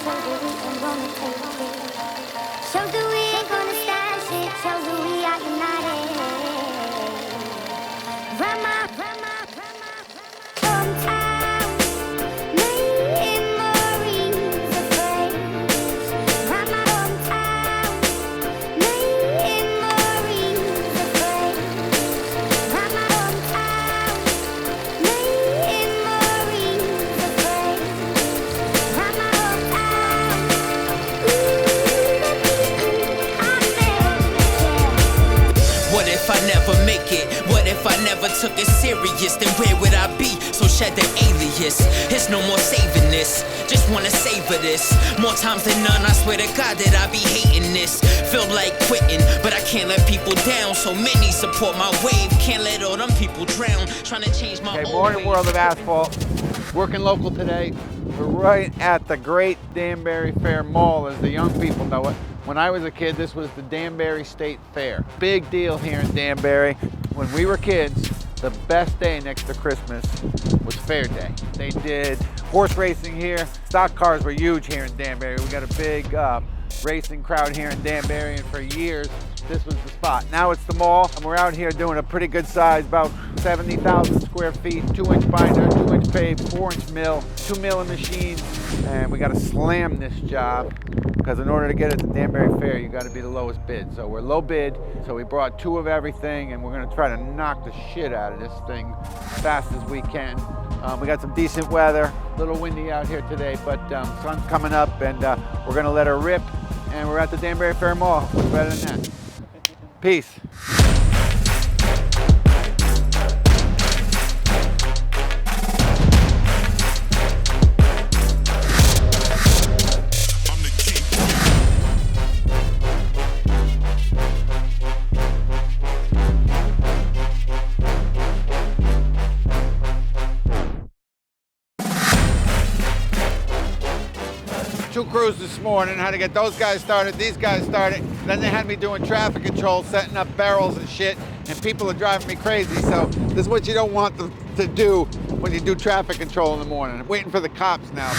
Shows that we ain't gonna take it. Shows that we ain't gonna stash it. Shows that we are united. Rama, hometown, memories of praise. Rama, hometown, memories of praise. Rama, hometown, memories of praise. Rama, What if I never make it? What if I never took it serious? Then where would I be? So shed the alias. It's no more saving this. Just wanna savor this. More times than none, I swear to God that I be hating this. Feel like quitting, but I can't let people down. So many support my wave. Can't let all them people drown. Trying to change my own Morning ways. World of Asphalt. Working local today. We're right at the great Danbury Fair Mall, as the young people know it. When I was a kid, this was the Danbury State Fair. Big deal here in Danbury. When we were kids, the best day next to Christmas was Fair Day. They did horse racing here. Stock cars were huge here in Danbury. We got a big racing crowd here in Danbury, and for years, this was the spot. Now it's the mall, and we're out here doing a pretty good size, about 70,000 square feet, 2-inch binder, 2-inch pave, 4-inch mill, 2 milling machines, and we got to slam this job, because in order to get it to Danbury Fair, you got to be the lowest bid. So we're low bid, so we brought 2 of everything, and we're going to try to knock the shit out of this thing as fast as we can. We got some decent weather, a little windy out here today, but sun's coming up, and we're going to let her rip, and we're at the Danbury Fair Mall. What's better than that? Peace. Two crews this morning, had to get those guys started, these guys started. Then they had me doing traffic control, setting up barrels and shit, and people are driving me crazy. So this is what you don't want to do when you do traffic control in the morning. I'm waiting for the cops now.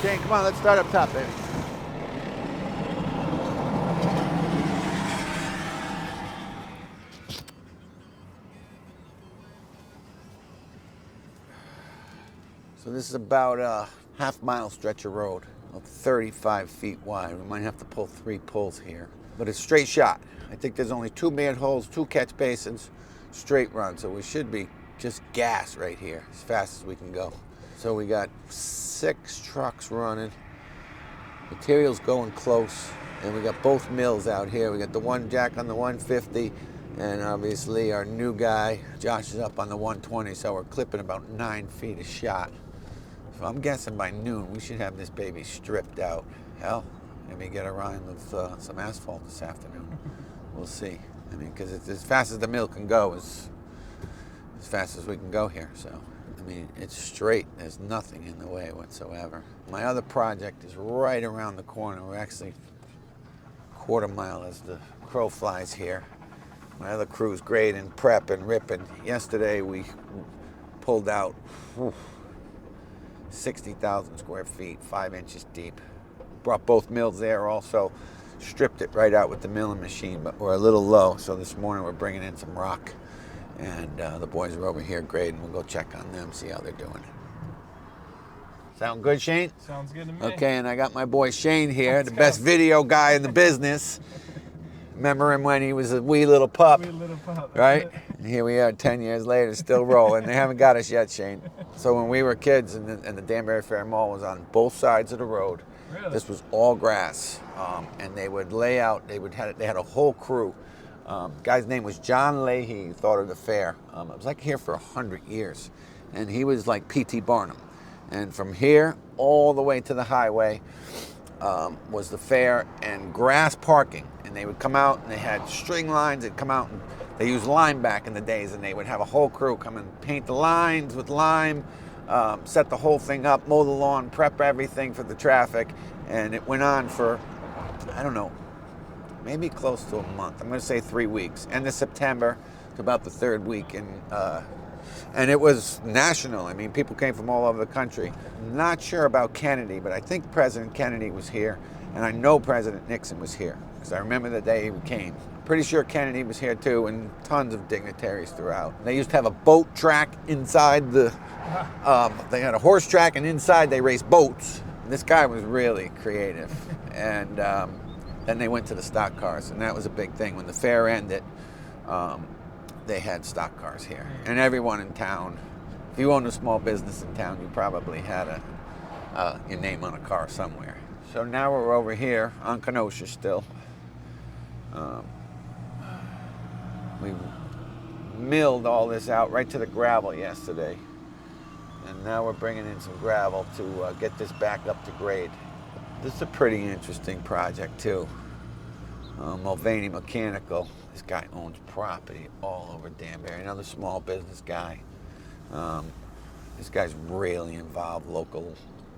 Shane, come on, let's start up top, baby. So this is about a half-mile stretch of road, about 35 feet wide. We might have to pull 3 pulls here, but it's straight shot. I think there's only 2 manholes, 2 catch basins, straight run, so we should be just gas right here as fast as we can go. So we got 6 trucks running, materials going close, and we got both mills out here. We got the one jack on the 150, and obviously our new guy, Josh, is up on the 120, so we're clipping about 9 feet a shot. So I'm guessing by noon we should have this baby stripped out. Hell, maybe get a run with some asphalt this afternoon. We'll see. I mean, because it's as fast as the mill can go, as fast as we can go here, so. I mean, it's straight. There's nothing in the way whatsoever. My other project is right around the corner. We're actually quarter mile as the crow flies here. My other crew's grading, prepping, ripping. Yesterday we pulled out 60,000 square feet, 5 inches deep. Brought both mills there also. Stripped it right out with the milling machine, but we're a little low. So this morning we're bringing in some rock. And the boys are over here grading. We'll go check on them, see how they're doing. Sound good, Shane? Sounds good to me. Okay, and I got my boy Shane here, the best video guy in the business. Remember him when he was a wee little pup, right? And here we are 10 years later, still rolling. They haven't got us yet, Shane. So when we were kids and the Danbury Fair Mall was on both sides of the road, Really? This was all grass. And they would lay out, they had a whole crew. Guy's name was John Leahy, who thought of the fair. It was like here for 100 years. And he was like P.T. Barnum. And from here all the way to the highway was the fair and grass parking. And they would come out and they had string lines. They'd come out and they used lime back in the days, and they would have a whole crew come and paint the lines with lime. set the whole thing up, mow the lawn, prep everything for the traffic, and it went on for, I don't know, maybe close to a month. I'm going to say 3 weeks. End of September to about the third week, and it was national. I mean, people came from all over the country. Not sure about Kennedy, but I think President Kennedy was here, and I know President Nixon was here because I remember the day he came. Pretty sure Kennedy was here too, and tons of dignitaries throughout. They used to have a boat track inside the, they had a horse track, and inside they raced boats. This guy was really creative. And then they went to the stock cars, and that was a big thing. When the fair ended, they had stock cars here. And everyone in town, if you owned a small business in town, you probably had your name on a car somewhere. So now we're over here on Kenosha still. We milled all this out right to the gravel yesterday. And now we're bringing in some gravel to get this back up to grade. This is a pretty interesting project too. Mulvaney Mechanical. This guy owns property all over Danbury. Another small business guy. This guy's really involved, local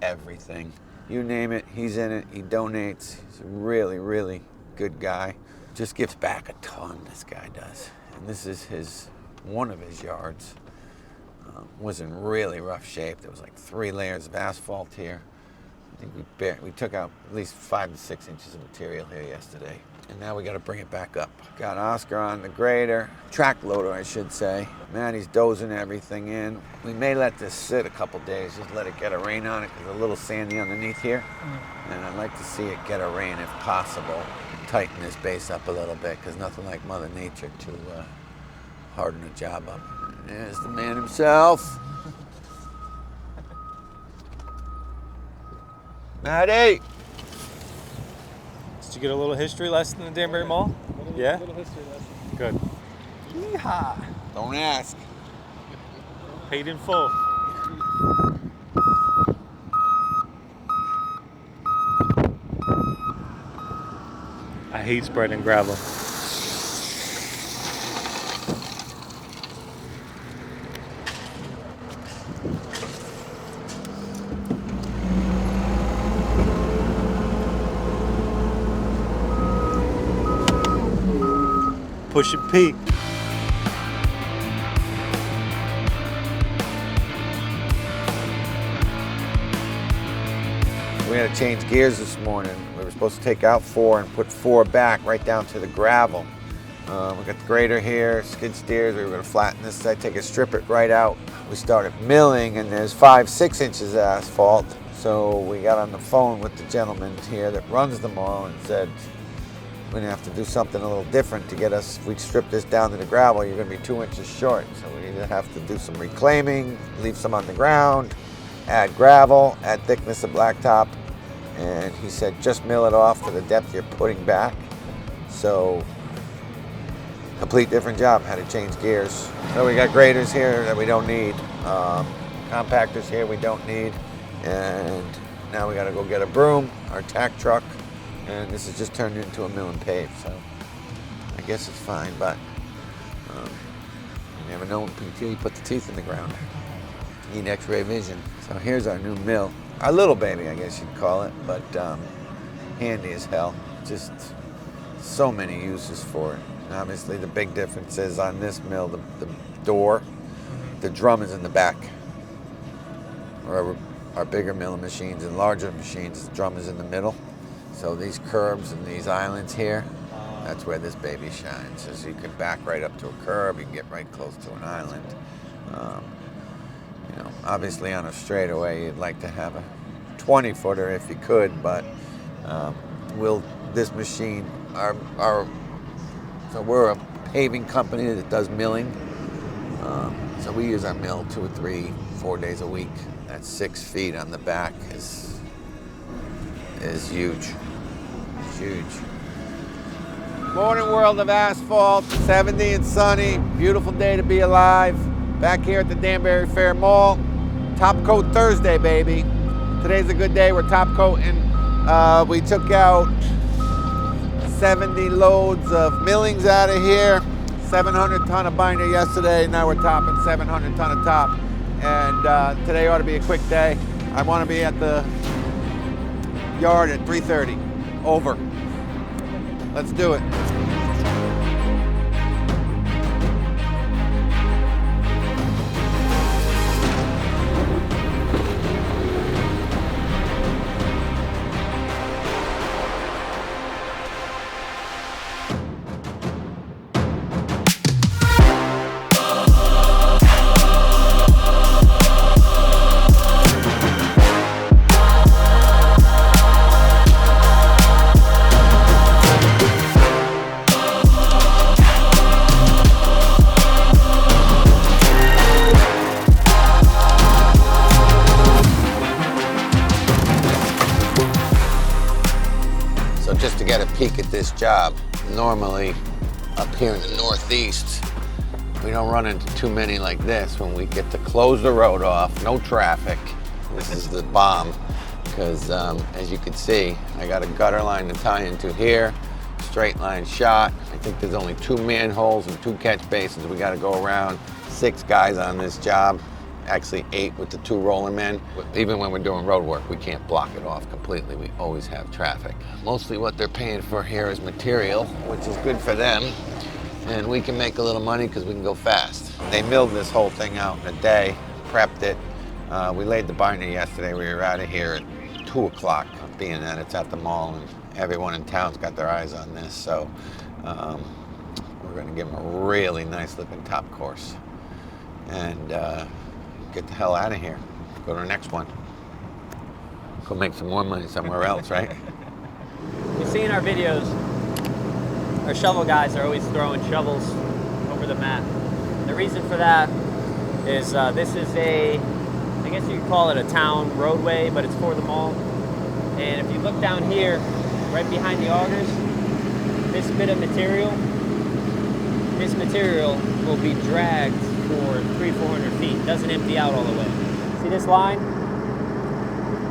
everything. You name it, he's in it. He donates. He's a really, really good guy. Just gives back a ton, this guy does. And this is one of his yards. Was in really rough shape. There was like 3 layers of asphalt here. I think we took out at least 5 to 6 inches of material here yesterday. And now we got to bring it back up. Got Oscar on the grader, track loader I should say. Maddie's dozing everything in. We may let this sit a couple days, just let it get a rain on it because it's a little sandy underneath here. And I'd like to see it get a rain if possible. Tighten this base up a little bit because nothing like Mother Nature to harden the job up. There's the man himself. Maddie! Did you get a little history lesson in the Danbury Mall? Yeah? Little history lesson. Good. Yeehaw! Don't ask. Paid in full. I hate spreading gravel. Push it P. We had to change gears this morning. We were supposed to take out 4 and put 4 back right down to the gravel. We got the grader here, skid steers. We were going to flatten this side, take it, strip it right out. We started milling, and there's 5-6 inches of asphalt. So we got on the phone with the gentleman here that runs the mall and said, we're gonna have to do something a little different to get us, if we strip this down to the gravel, you're gonna be 2 inches short. So we either have to do some reclaiming, leave some on the ground, add gravel, add thickness of blacktop. And he said, just mill it off to the depth you're putting back. So, complete different job, had to change gears. So we got graders here that we don't need, compactors here we don't need. And now we gotta go get a broom, our tack truck. And this has just turned into a mill and pave, so I guess it's fine, but you never know until you put the teeth in the ground. You need x-ray vision. So here's our new mill. Our little baby, I guess you'd call it, but handy as hell. Just so many uses for it. And obviously the big difference is on this mill, the door, the drum is in the back. Or our bigger milling machines and larger machines, the drum is in the middle. So these curbs and these islands here, that's where this baby shines. So you can back right up to a curb, you can get right close to an island. You know, obviously on a straightaway, you'd like to have a 20-footer if you could, but this machine, so we're a paving company that does milling. So we use our mill 2 or 3, 4 days a week. That 6 feet on the back is huge. It's huge. Morning world of asphalt, 70 and sunny, beautiful day to be alive. Back here at the Danbury Fair Mall. Top coat Thursday, baby. Today's a good day, we're top coating. We took out 70 loads of millings out of here, 700 ton of binder yesterday, now we're topping 700 ton of top. and today ought to be a quick day. I want to be at the yard at 3:30. Over. Let's do it. Just to get a peek at this job, normally up here in the Northeast, we don't run into too many like this when we get to close the road off, no traffic. This is the bomb because as you can see, I got a gutter line to tie into here, straight line shot. I think there's only 2 manholes and 2 catch basins we got to go around. 6 guys on this job. Actually 8 with the 2 rolling men. Even when we're doing road work, we can't block it off completely. We always have traffic. Mostly what they're paying for here is material, which is good for them. And we can make a little money because we can go fast. They milled this whole thing out in a day, prepped it. We laid the binder yesterday. We were out of here at 2 o'clock, being that it's at the mall and everyone in town's got their eyes on this. So we're gonna give them a really nice looking top course. And get the hell out of here. Go to the next one. Go make some more money somewhere else, right? You see in our videos, our shovel guys are always throwing shovels over the mat. The reason for that is this is I guess you could call it a town roadway, but it's for the mall. And if you look down here, right behind the augers, this bit of material, will be dragged for 300-400 feet. It doesn't empty out all the way. See this line?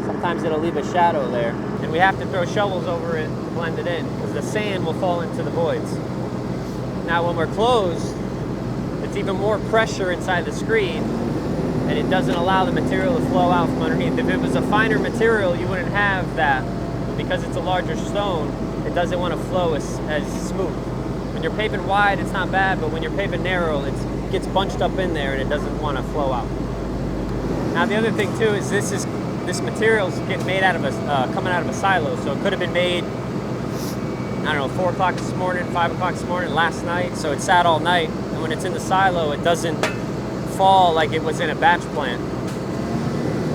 Sometimes it'll leave a shadow there. And we have to throw shovels over it to blend it in because the sand will fall into the voids. Now when we're closed, it's even more pressure inside the screen and it doesn't allow the material to flow out from underneath. If it was a finer material, you wouldn't have that. Because it's a larger stone, it doesn't want to flow as smooth. When you're paving wide, it's not bad, but when you're paving narrow, it gets bunched up in there and it doesn't want to flow out. Now the other thing too is this material is getting made out of coming out of a silo, so it could have been made, I don't know, 4 o'clock this morning, 5 o'clock this morning, last night, so it sat all night, and when it's in the silo, it doesn't fall like it was in a batch plant.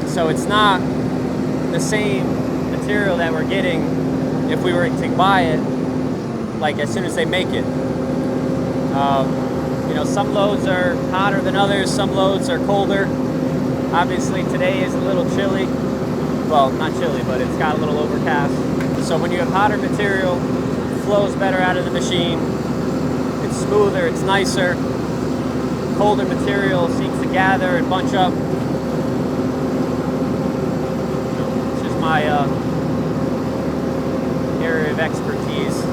So it's not the same material that we're getting if we were to buy it, like as soon as they make it. You know, some loads are hotter than others, some loads are colder. Obviously today is a little chilly. Well, not chilly, but it's got a little overcast. So when you have hotter material, it flows better out of the machine. It's smoother, it's nicer. Colder material seems to gather and bunch up. It's just my area of expertise.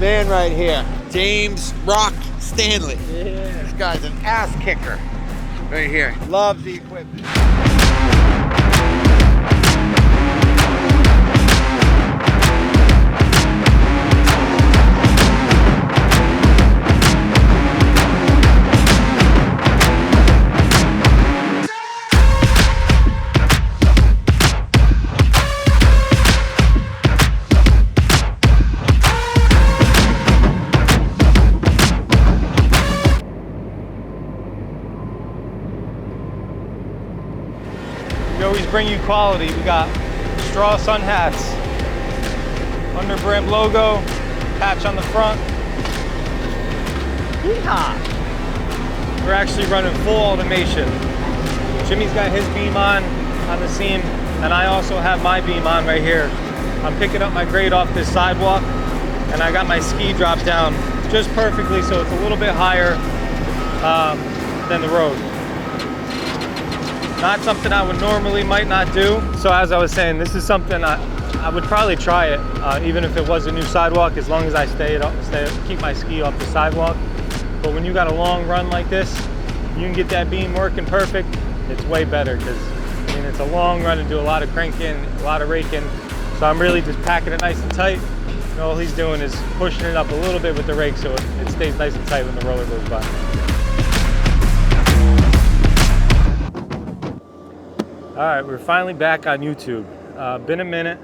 Man right here, James Rock Stanley. Yeah. This guy's an ass kicker right here. Loves the equipment. We always bring you quality. We got straw sun hats, under brand logo, patch on the front. Yeehaw! We're actually running full automation. Jimmy's got his beam on the seam, and I also have my beam on right here. I'm picking up my grade off this sidewalk, and I got my ski dropped down just perfectly, so it's a little bit higher than the road. Not something I would normally might not do. So as I was saying, this is something I would probably try it, even if it was a new sidewalk, as long as I keep my ski off the sidewalk. But when you got a long run like this, you can get that beam working perfect. It's way better, because I mean, it's a long run and do a lot of cranking, a lot of raking. So I'm really just packing it nice and tight. And all he's doing is pushing it up a little bit with the rake, so it stays nice and tight when the roller goes by. All right, we're finally back on YouTube. Been a minute.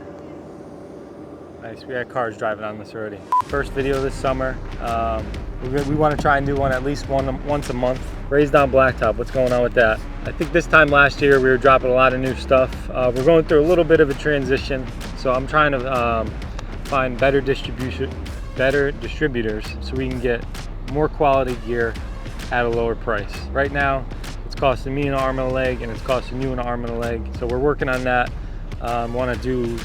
Nice, we had cars driving on this already. First video this summer. We want to try and do one at least once a month. Raised on Blacktop, what's going on with that? I think this time last year we were dropping a lot of new stuff. We're going through a little bit of a transition, so I'm trying to find better distributors so we can get more quality gear at a lower price. Right now, it's costing me an arm and a leg, and it's costing you an arm and a leg. So we're working on that. Want to do,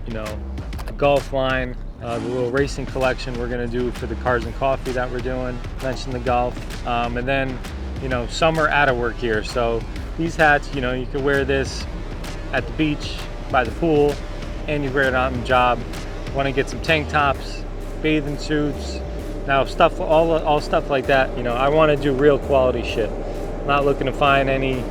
you know, a golf line, the little racing collection we're going to do for the cars and coffee that we're doing. Mention the golf, and then, you know, summer out of work gear. So these hats, you know, you can wear this at the beach, by the pool, and you wear it on the job. Want to get some tank tops, bathing suits. Now stuff, all stuff like that, you know, I want to do real quality shit. Not looking to find any,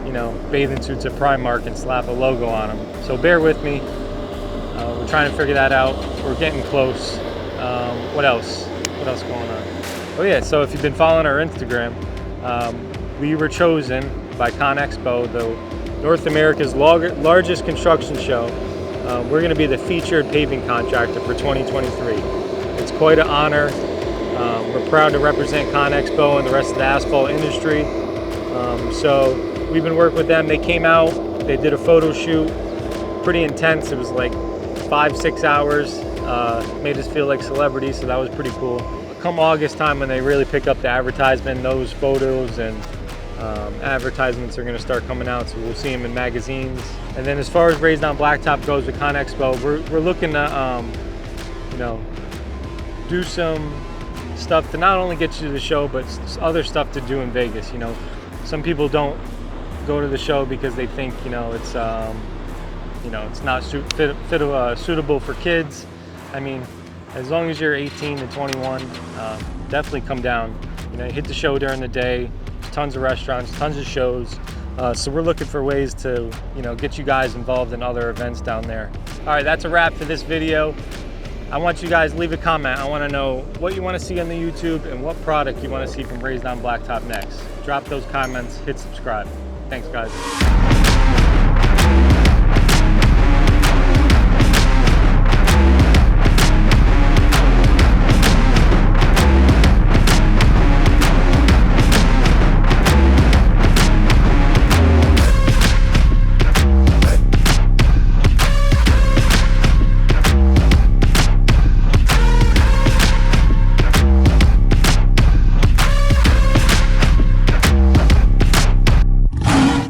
you know, bathing suits at Primark and slap a logo on them. So bear with me. We're trying to figure that out. We're getting close. What else? What else going on? Oh yeah, so if you've been following our Instagram, we were chosen by ConExpo, the North America's largest construction show. We're going to be the featured paving contractor for 2023. It's quite an honor. We're proud to represent ConExpo and the rest of the asphalt industry. So we've been working with them. They came out, they did a photo shoot, pretty intense. It was like 5-6 hours, made us feel like celebrities, so that was pretty cool. Come August time, when they really pick up the advertisement, those photos and advertisements are going to start coming out, so we'll see them in magazines. And then as far as Raised on Blacktop goes with ConExpo, we're looking to you know, do some stuff to not only get you to the show, but other stuff to do in Vegas. You know, some people don't go to the show because they think, you know, it's you know, it's not suitable for kids. I mean, as long as you're 18 to 21, definitely come down. You know, hit the show during the day. There's tons of restaurants, tons of shows. So we're looking for ways to, you know, get you guys involved in other events down there. All right, that's a wrap for this video. I want you guys to leave a comment. I want to know what you want to see on the YouTube and what product you want to see from Raised on Blacktop next. Drop those comments, hit subscribe. Thanks, guys.